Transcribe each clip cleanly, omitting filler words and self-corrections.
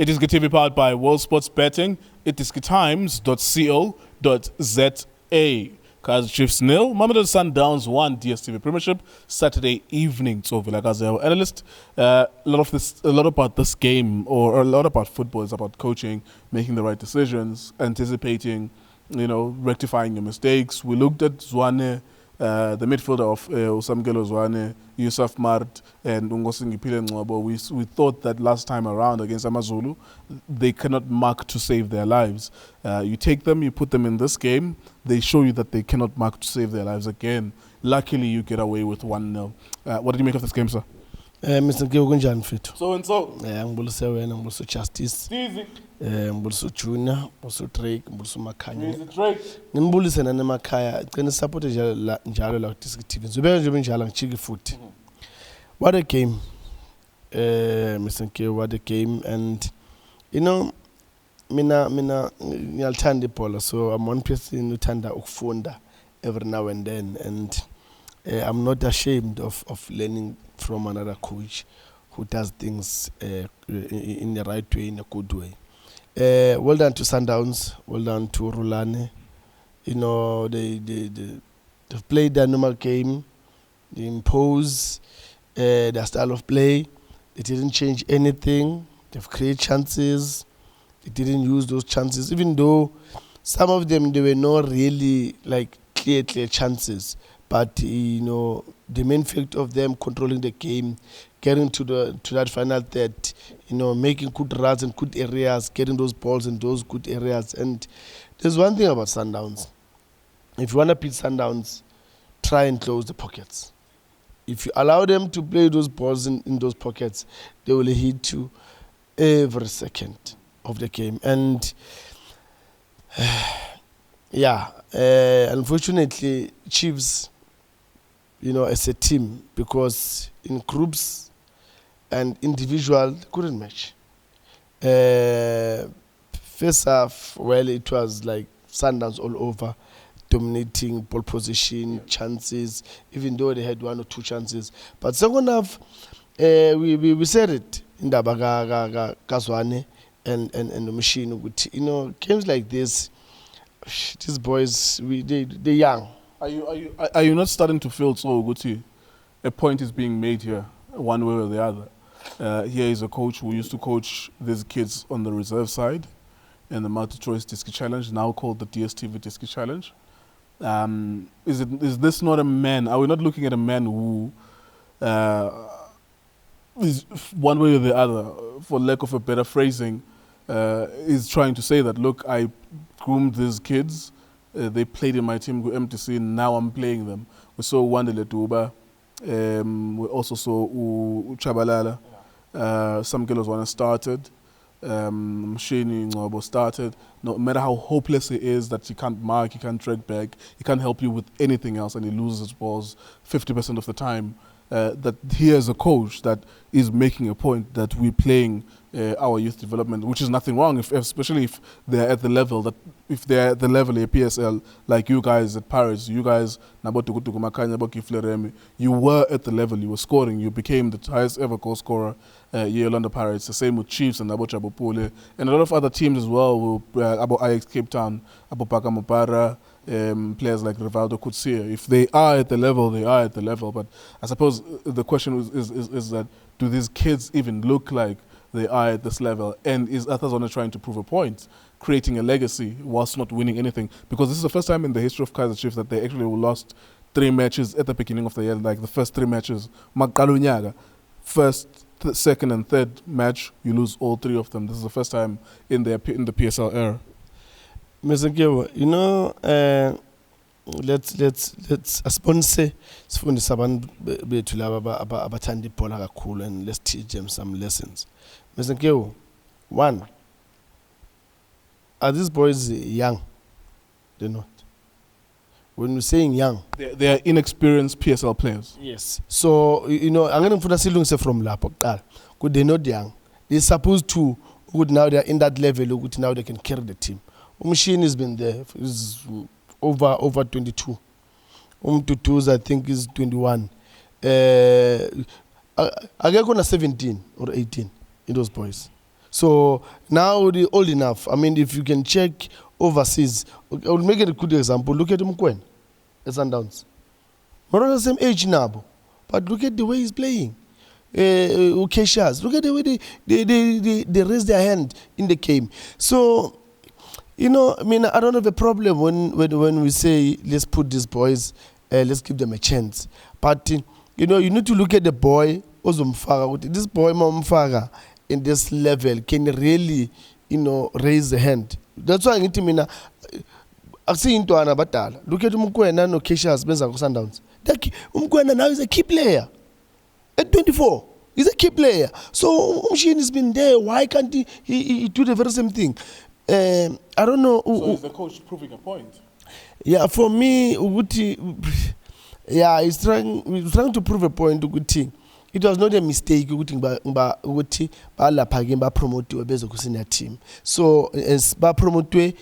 iDiskiTV powered by World Sports Betting. iDiskiTimes.co.za. Kaizer Chiefs 0, Mamelodi Sundowns 1, DStv Premiership, Saturday evening. Tso Vilakazi, our analyst. A lot about this game, or a lot about football, is about coaching, making the right decisions, anticipating, rectifying your mistakes. We looked at Zwane, the midfielder of Usamkelo Zwane, Yusuf Mart, and Ungosingipile Ngcobo. We thought that last time around against AmaZulu, they cannot mark to save their lives. You take them, you put them in this game, they show you that they cannot mark to save their lives again. Luckily, you get away with 1-0. What did you make of this game, sir? Mr. Ngiyokunjani mfethu? So and so. Ngibulise wena, ngibulise Justice. Easy. Ngibulise Junior, ngibulise Drake, ngibulise Makhanya. Easy Drake. Ngibulise nane Makhaya, gcina support njalo la iDiskiTV. Ngizobeka nje njalo ngichiki futhi. What a game. Mr. Ngiyo, what a game, and mina ngiyalithanda ibhola, so I'm one person uthanda ukufunda every now and then, and I'm not ashamed of learning from another coach who does things in the right way, in a good way. Well done to Sundowns, well done to Rulane. They've played their normal game, they impose their style of play. They didn't change anything. They've created chances. They didn't use those chances, even though some of them, they were not really like clear chances. But the main fact of them controlling the game, getting to that final third, making good runs in good areas, getting those balls in those good areas. And there's one thing about Sundowns: if you want to beat Sundowns, try and close the pockets. If you allow them to play those balls in those pockets, they will hit you every second of the game. And unfortunately, Chiefs, as a team, because in groups and individual, couldn't match. First half, well, it was like Sundowns all over, dominating ball position, chances, even though they had one or two chances. But second half, we said it in the Zwane and the machine. Games like this, these boys, they're young. Are you not starting to feel so good? A point is being made here, one way or the other. Here is a coach who used to coach these kids on the reserve side in the multi-choice Disc Challenge, now called the DStv Disc Challenge. Is this not a man? Are we not looking at a man who is one way or the other, for lack of a better phrasing, is trying to say that, look, I groomed these kids, they played in my team, MTC, now I'm playing them. We saw Wandile Duba, we also saw Chabalala, Samkelo Zwane started, Mshini Ngcobo started. No matter how hopeless he is, that he can't mark, he can't track back, he can't help you with anything else, and he loses his balls 50% of the time. That he as a coach that is making a point that we're playing our youth development, which is nothing wrong, especially if they're at the level of PSL, like you guys at Paris, you guys, you were at the level, you were scoring, you became the highest ever goal scorer here under Pirates. The same with Chiefs and Nabo Chabopule, and a lot of other teams as well, about Ajax Cape Town, about Baka Mopara, players like Rivaldo Kutsia. If they are at the level, they are at the level. But I suppose the question is that, do these kids even look like they are at this level? And is Zwane trying to prove a point, creating a legacy whilst not winning anything? Because this is the first time in the history of Kaizer Chiefs that they actually lost 3 matches at the beginning of the year, like the first 3 matches. First, second and third match, you lose all 3 of them. This is the first time in the PSL era. Mr. Ngiyo, let's asibonise sifundise abantu bethu laba abathanda ibhola kakhulu, and let's teach them some lessons. Mr. Ngiyo, 1, are these boys young? They're not. When we're saying young, they are inexperienced PSL players. Yes. So I'm going to put a silungise from lapho kuqala. They're not young. They're supposed to. Now they're in that level. Now they can carry the team. Machine has been there. Is over 22. Tutus, I think, is 21. I get on 17 or 18 in those boys. So now they're old enough. I mean, if you can check overseas, I will make it a good example. Look at Mkwen at Sundowns. We're not the same age now, but look at the way he's playing. Keishas, look at the way they raise their hand in the game. So, I mean, I don't have a problem when we say, let's put these boys, let's give them a chance. But, you need to look at the boy, this boy, Mamfaga, in this level, can really, raise the hand. That's why I need to I see into Anabatala. Look at Mkwena no Keishas, Benza Sundowns. Mkwena now is a key player. At 24, he's a key player. So Umshin has been there. Why can't he do the very same thing? I don't know. So is the coach proving a point? Yeah, for me, he's trying to prove a point. It was not a mistake promote a team. So as promote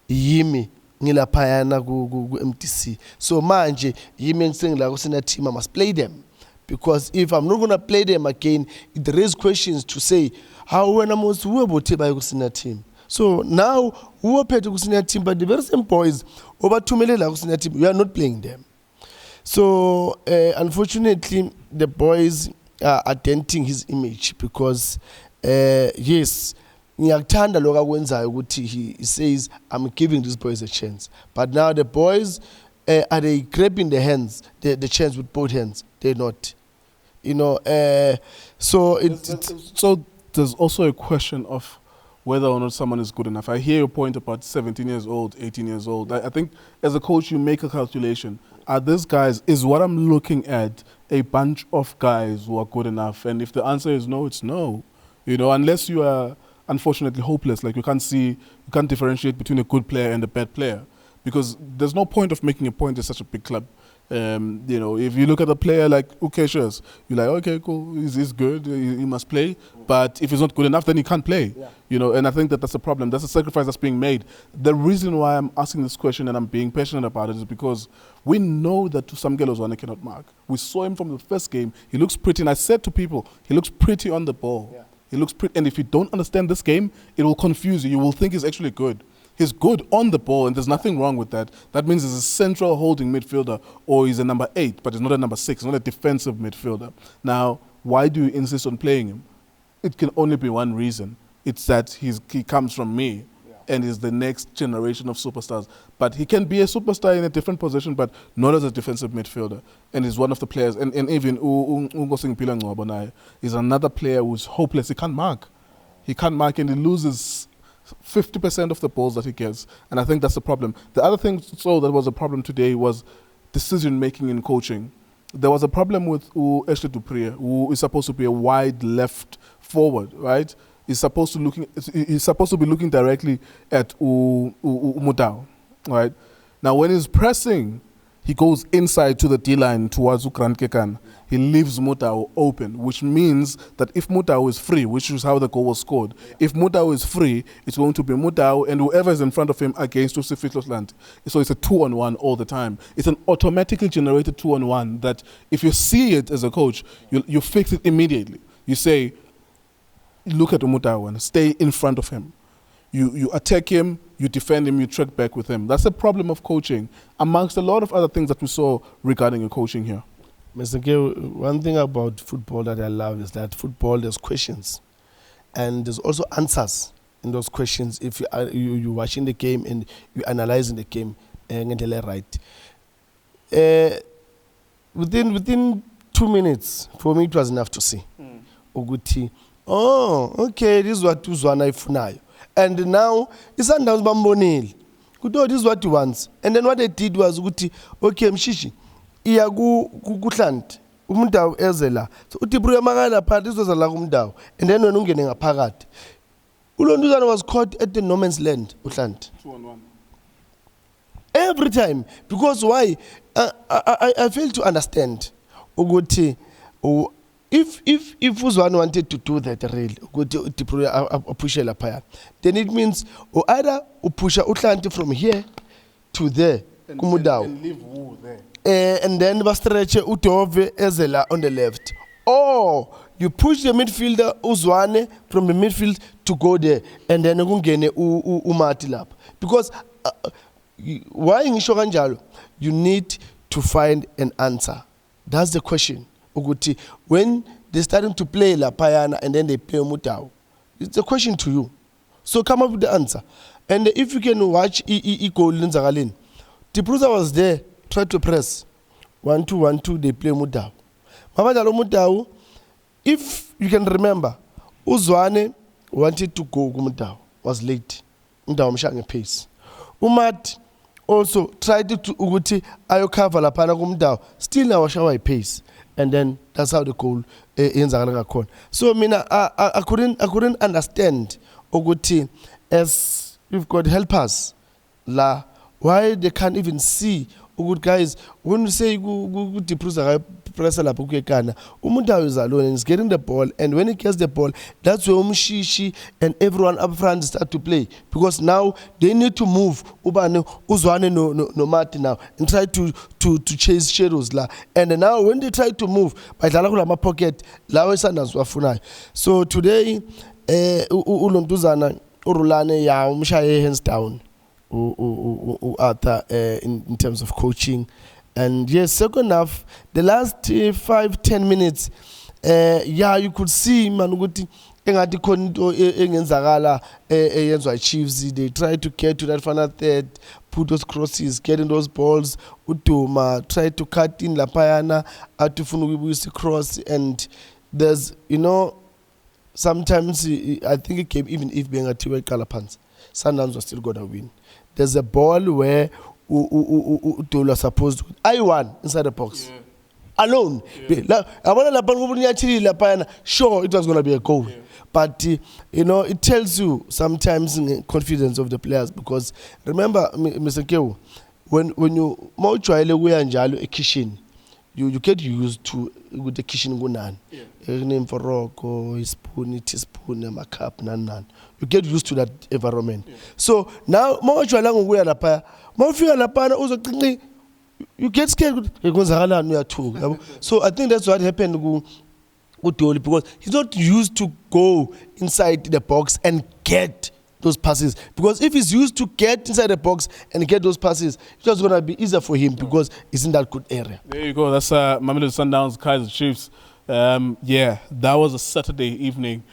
yimi ngilapayana ku MTC. So manje yimi ngisengila kusina team, I must play them. Because if I'm not going to play them again, it raises questions to say, how when I'm also about to team. So now, who are paid to team, but the very same boys, over 2 million team, we are not playing them. So, unfortunately, the boys are denting his image because, yes, he says, I'm giving these boys a chance. But now the boys, are they grabbing the hands, the chance with both hands? They're not. So so there's also a question of whether or not someone is good enough. I hear your point about 17 years old, 18 years old. I think as a coach, you make a calculation. Are these guys, is what I'm looking at a bunch of guys who are good enough? And if the answer is no, it's no. Unless you are unfortunately hopeless, like you can't differentiate between a good player and a bad player. Because there's no point of making a point in such a big club. If you look at a player like Ukeshas, you're like, okay, cool, he's good, he must play. But if he's not good enough, then he can't play. Yeah. And I think that's a problem. That's a sacrifice that's being made. The reason why I'm asking this question and I'm being passionate about it is because we know that Samgelo Zwane cannot mark. We saw him from the first game. He looks pretty, and I said to people, he looks pretty on the ball. Yeah. He looks pretty, and if you don't understand this game, it will confuse you. You will think he's actually good. He's good on the ball, and there's nothing wrong with that. That means he's a central holding midfielder, or he's a number 8, but he's not a number 6. He's not a defensive midfielder. Now, why do you insist on playing him? It can only be one reason. It's that he comes from me, and is the next generation of superstars. But he can be a superstar in a different position, but not as a defensive midfielder. And he's one of the players. And even Ungosing Pilangwabonai is another player who's hopeless. He can't mark. He can't mark, and he loses 50% of the balls that he gets, and I think that's the problem. The other thing, that was a problem today was decision-making in coaching. There was a problem with Ashley Dupree, who is supposed to be a wide left forward, right? He's supposed to be looking directly at Mutau, right? Now, when he's pressing, he goes inside to the D-line towards Ukran Kekan. He leaves Mutau open, which means that if Mutau is free, which is how the goal was scored, if Mutau is free, it's going to be Mutau and whoever is in front of him against Tusifitosland. So it's a 2-on-1 all the time. It's an automatically generated 2-on-1 that if you see it as a coach, you fix it immediately. You say, look at Mutau and stay in front of him. You attack him, you defend him, you track back with him. That's the problem of coaching, amongst a lot of other things that we saw regarding your coaching here. Mr. K, one thing about football that I love is that football, there's questions. And there's also answers in those questions if you're watching the game and you're analyzing the game right. Within 2 minutes, for me it was enough to see. Uguti, oh, okay, this is what Zwane ifunayo. And now, it's Sundowns bambonile. This is what he wants. And then what they did was, okay, Mshishi, iya kuhlanti, umundawo ezela. So uthi bruya makala phakathi izozala kumdawo. And then when ungene ngaphakathi. Ulonduzana was caught at the no man's land, uhlanti. 2-on-1. Every time. Because why? I fail to understand. Ukuthi, if Zwane wanted to do that then it means either push Utlanti from here to there, and leave Wu there. And then stretch Utove Ezela on the left. Or you push the midfielder Zwane from the midfield to go there, and then ungene uMati lapha. Because why ngisho kanjalo? You need to find an answer. That's the question. Ukuthi, when they're starting to play lapayana and then they play Mutau, it's a question to you. So come up with the answer. And if you can watch goal in Zagalin, Tipruza was there, tried to press 1-2, 1-2, they play Mutau. Mabadalo Mutau, if you can remember, Zwane wanted to go Mutau, was late. Mutau mshange pace. Umat also tried to Uguti Ayoka Valapana Gumdao, still now shower pace. And then that's how the goal ends. So I couldn't understand Uguti as we've got helpers la why they can't even see good guys when you say good press la pukekana Umudao is alone and he's getting the ball, and when he gets the ball, that's where Umshishi and everyone up front start to play, because now they need to move Ubane Zwane no Mati now and try to chase shadows la, and now when they try to move by Dalakula pocket la Sundowns wafunai. So today Ulontuzana Urulane ya umshaye hands down Arthur in terms of coaching. And yes, second half, the last 5-10 minutes, you could see Manuguti engati konto engenzakala yenzwa Chiefs. They try to get to that final third, put those crosses, getting those balls. Utuma try to cut in Lapayana, Atufunu used to cross, and there's sometimes I think it came even if being a two-way color pants, Sundowns was still gonna win. There's a ball where Utola supposed to I won inside the box. Alone. Sure, it was going to be a goal. But, it tells you sometimes in confidence of the players, because remember, Mr. Kew, when you more try a kitchen, you get used to with the kitchen gunan. Name for rock or spoon, teaspoon, a cup, nan. You get used to that environment. So now more try along where la pa, more feel la pa also you get scared. So I think that's what happened because he's not used to go inside the box and get those passes, because if he's used to get inside the box and get those passes, it's just going to be easier for him because he's in that good area. There you go. That's Mamelodi Sundowns, Kaizer Chiefs. That was a Saturday evening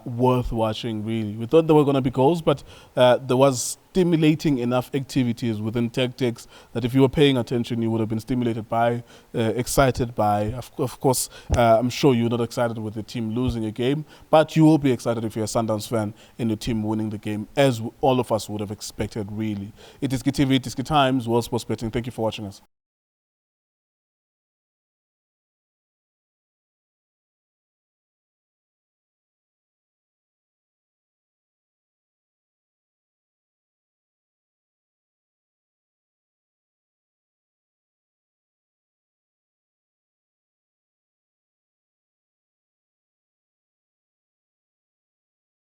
worth watching, really. We thought there were going to be goals, but there was stimulating enough activities within tactics that if you were paying attention, you would have been stimulated by, excited by. Of course, I'm sure you're not excited with the team losing a game, but you will be excited if you're a Sundowns fan and your team winning the game, as all of us would have expected, really. iDiskiTV, iDiski Times, World Sports Betting. Thank you for watching us.